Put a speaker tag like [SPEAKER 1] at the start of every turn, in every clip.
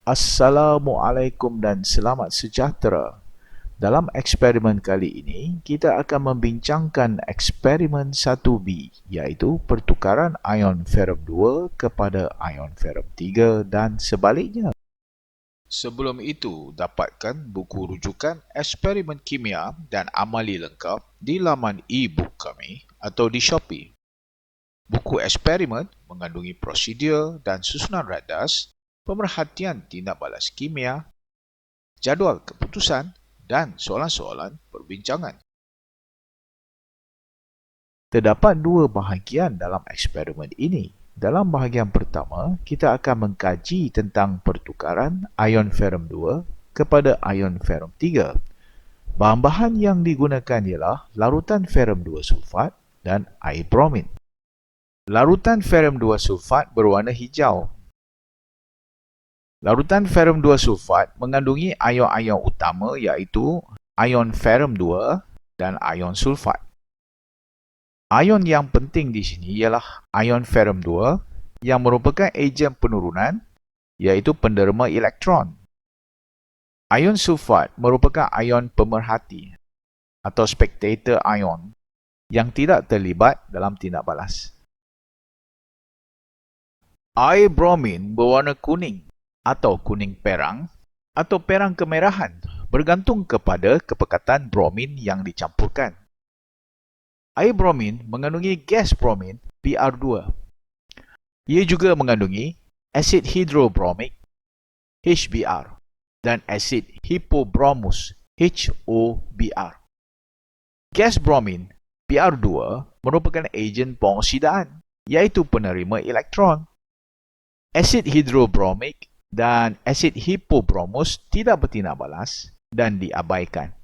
[SPEAKER 1] Assalamualaikum dan selamat sejahtera. Dalam eksperimen kali ini, kita akan membincangkan eksperimen 1B, iaitu pertukaran ion ferrum 2 kepada ion ferrum 3 dan sebaliknya. Sebelum itu, dapatkan buku rujukan eksperimen kimia dan amali lengkap di laman e-book kami atau di Shopee. Buku eksperimen mengandungi prosedur dan susunan radas, pemerhatian tindak balas kimia, jadual keputusan dan soalan-soalan perbincangan. Terdapat dua bahagian dalam eksperimen ini. Dalam bahagian pertama, kita akan mengkaji tentang pertukaran ion ferrum 2 kepada ion ferrum 3. Bahan-bahan yang digunakan ialah larutan ferrum 2 sulfat dan air bromin. Larutan ferrum 2 sulfat berwarna hijau. Larutan ferrum 2 sulfat mengandungi ion-ion utama iaitu ion ferrum 2 dan ion sulfat. Ion yang penting di sini ialah ion ferrum 2 yang merupakan ejen penurunan iaitu penderma elektron. Ion sulfat merupakan ion pemerhati atau spectator ion yang tidak terlibat dalam tindak balas. Air bromin berwarna kuning atau kuning perang atau perang kemerahan bergantung kepada kepekatan bromin yang dicampurkan. Air bromin mengandungi gas bromin Br2. Ia juga mengandungi asid hidrobromik HBr dan asid hipobromus HOBr. Gas bromin Br2 merupakan ejen pengoksidaan iaitu penerima elektron. Asid hidrobromik dan asid hipobromus tidak bertindak balas dan diabaikan.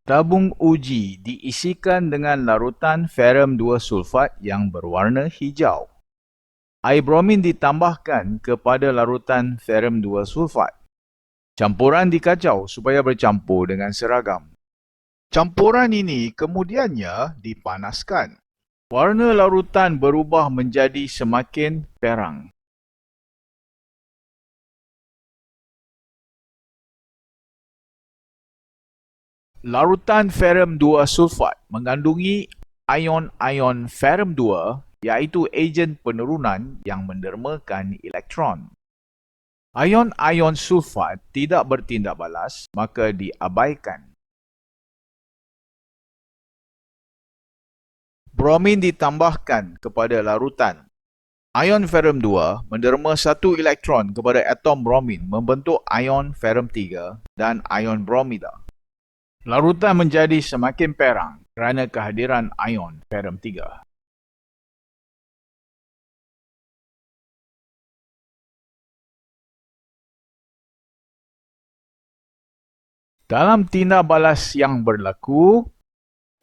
[SPEAKER 1] Tabung uji diisikan dengan larutan ferrum 2 sulfat yang berwarna hijau. Air bromin ditambahkan kepada larutan ferrum 2 sulfat. Campuran dikacau supaya bercampur dengan seragam. Campuran ini kemudiannya dipanaskan. Warna larutan berubah menjadi semakin perang. Larutan ferrum 2 sulfat mengandungi ion-ion ferrum 2 iaitu ejen penurunan yang mendermakan elektron. Ion-ion sulfat tidak bertindak balas, maka diabaikan. Bromin ditambahkan kepada larutan. Ion ferrum 2 menderma satu elektron kepada atom bromin membentuk ion ferrum 3 dan ion bromida. Larutan menjadi semakin perang kerana kehadiran ion ferrum 3. Dalam tindak balas yang berlaku,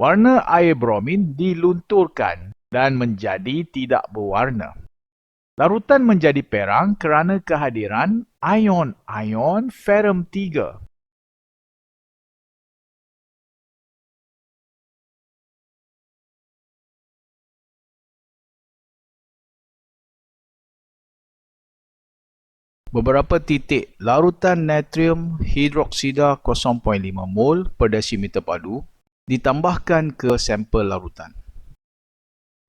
[SPEAKER 1] warna air bromin dilunturkan dan menjadi tidak berwarna. Larutan menjadi perang kerana kehadiran ion-ion ferrum 3. Beberapa titik larutan natrium hidroksida 0.5 mol per desimeter padu ditambahkan ke sampel larutan.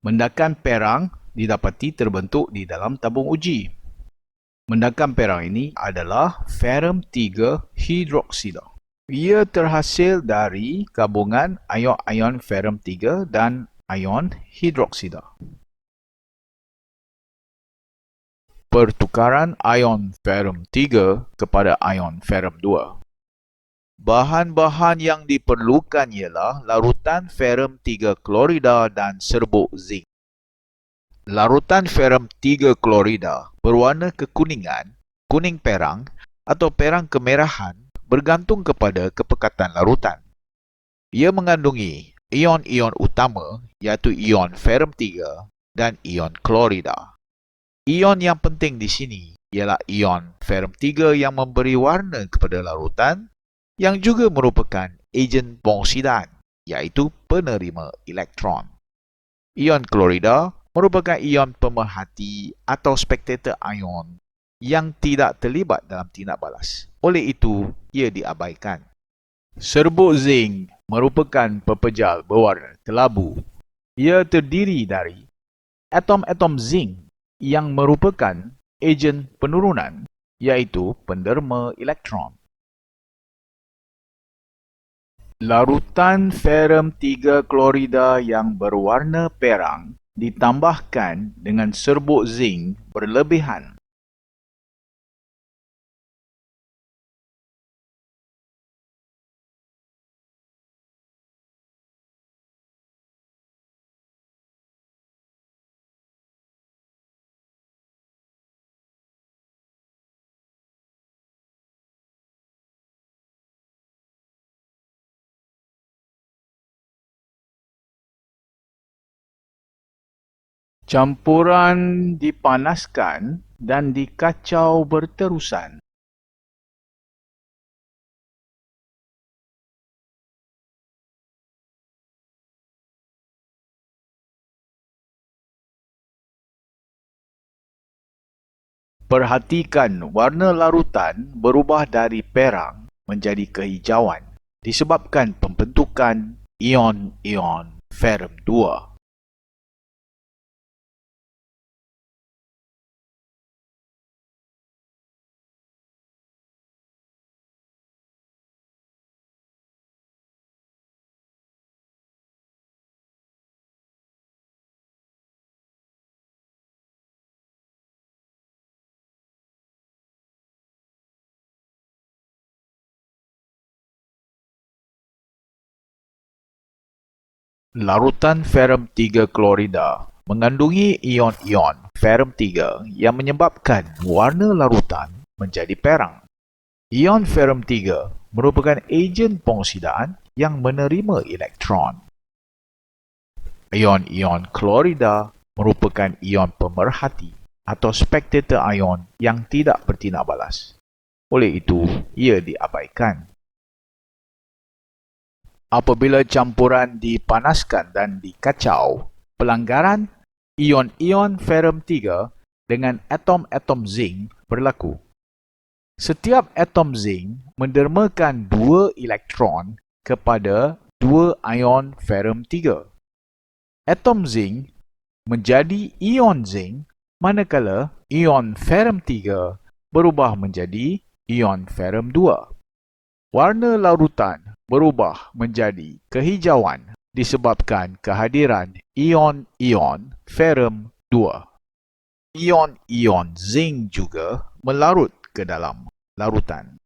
[SPEAKER 1] Mendakan perang didapati terbentuk di dalam tabung uji. Mendakan perang ini adalah ferrum 3 hidroksida. Ia terhasil dari gabungan ion-ion ferrum 3 dan ion hidroksida. Pertukaran ion ferrum 3 kepada ion ferrum 2. Bahan-bahan yang diperlukan ialah larutan ferrum 3 klorida dan serbuk zinc. Larutan ferrum 3 klorida berwarna kekuningan, kuning perang atau perang kemerahan bergantung kepada kepekatan larutan. Ia mengandungi ion-ion utama iaitu ion ferrum 3 dan ion klorida. Ion yang penting di sini ialah ion ferrum 3 yang memberi warna kepada larutan yang juga merupakan ejen pengoksidaan iaitu penerima elektron. Ion klorida merupakan ion pemerhati atau spectator ion yang tidak terlibat dalam tindak balas. Oleh itu, ia diabaikan. Serbuk zinc merupakan pepejal berwarna kelabu. Ia terdiri dari atom-atom zinc yang merupakan ejen penurunan, iaitu penderma elektron. Larutan ferrum 3 klorida yang berwarna perang ditambahkan dengan serbuk zinc berlebihan. Campuran dipanaskan dan dikacau berterusan. Perhatikan warna larutan berubah dari perang menjadi kehijauan disebabkan pembentukan ion-ion ferrum 2. Larutan ferrum 3 klorida mengandungi ion-ion ferrum 3 yang menyebabkan warna larutan menjadi perang. Ion ferrum 3 merupakan ejen pengoksidaan yang menerima elektron. Ion-ion klorida merupakan ion pemerhati atau spectator ion yang tidak bertindak balas. Oleh itu, ia diabaikan. Apabila campuran dipanaskan dan dikacau, pelanggaran ion-ion ferrum 3 dengan atom-atom zinc berlaku. Setiap atom zinc mendermakan 2 elektron kepada 2 ion ferrum 3. Atom zinc menjadi ion zinc manakala ion ferrum 3 berubah menjadi ion ferrum 2. Warna larutan berubah menjadi kehijauan disebabkan kehadiran ion-ion ferrum 2. Ion-ion zinc juga melarut ke dalam larutan.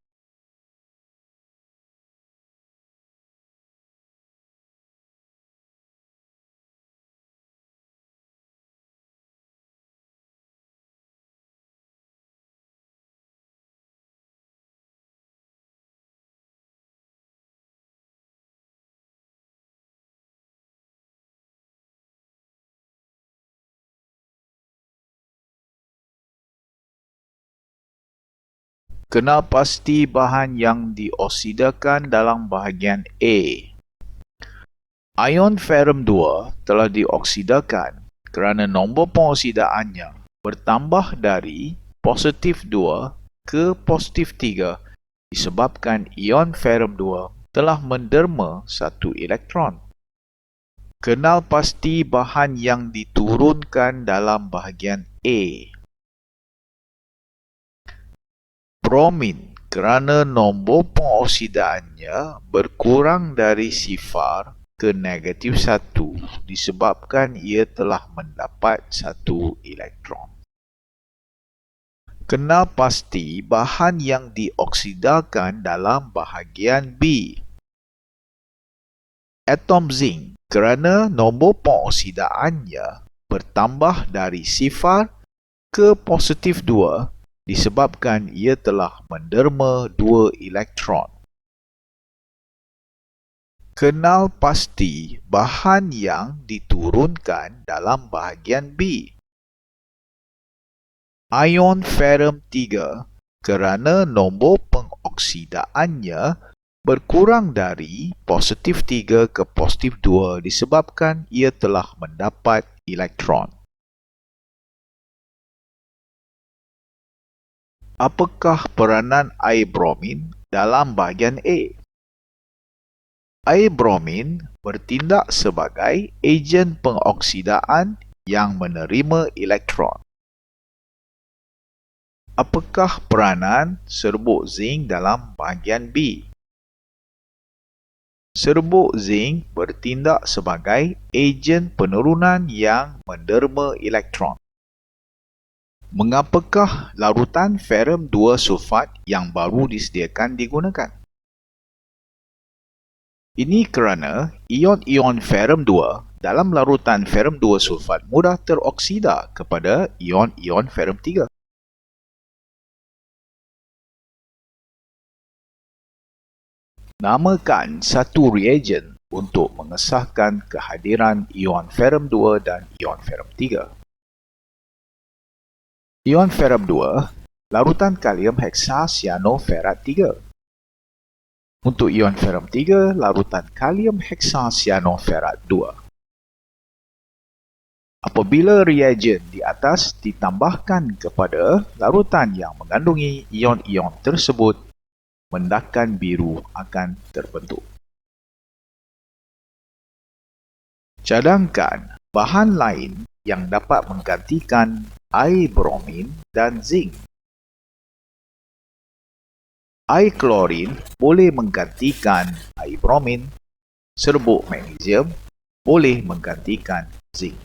[SPEAKER 1] Kenal pasti bahan yang dioksidakan dalam bahagian A. Ion ferrum 2 telah dioksidakan kerana nombor pengoksidaannya bertambah dari positif 2 ke positif 3 disebabkan ion ferrum 2 telah menderma satu elektron. Kenal pasti bahan yang diturunkan dalam bahagian A. Bromin kerana nombor pengoksidaannya berkurang dari sifar ke negatif 1 disebabkan ia telah mendapat satu elektron. Kenal pasti bahan yang dioksidakan dalam bahagian B. Atom zinc kerana nombor pengoksidaannya bertambah dari sifar ke positif 2 disebabkan ia telah menderma 2 elektron. Kenal pasti bahan yang diturunkan dalam bahagian B. Ion ferrum 3 kerana nombor pengoksidaannya berkurang dari positif 3 ke positif 2 disebabkan ia telah mendapat elektron. Apakah peranan air bromin dalam bahagian A? Air bromin bertindak sebagai ejen pengoksidaan yang menerima elektron. Apakah peranan serbuk zinc dalam bahagian B? Serbuk zinc bertindak sebagai ejen penurunan yang menderma elektron. Mengapakah larutan ferrum 2 sulfat yang baru disediakan digunakan? Ini kerana ion-ion ferrum 2 dalam larutan ferrum 2 sulfat mudah teroksida kepada ion-ion ferrum 3. Namakan satu reagen untuk mengesahkan kehadiran ion ferrum 2 dan ion ferrum 3. Ion ferrum 2, larutan kalium heksasianoferat 3. Untuk ion ferrum 3, larutan kalium heksasianoferat 2. Apabila reagen di atas ditambahkan kepada larutan yang mengandungi ion-ion tersebut, mendakan biru akan terbentuk. Cadangkan bahan lain yang dapat menggantikan air bromin dan zinc. Air klorin boleh menggantikan air bromin, serbuk magnesium boleh menggantikan zinc.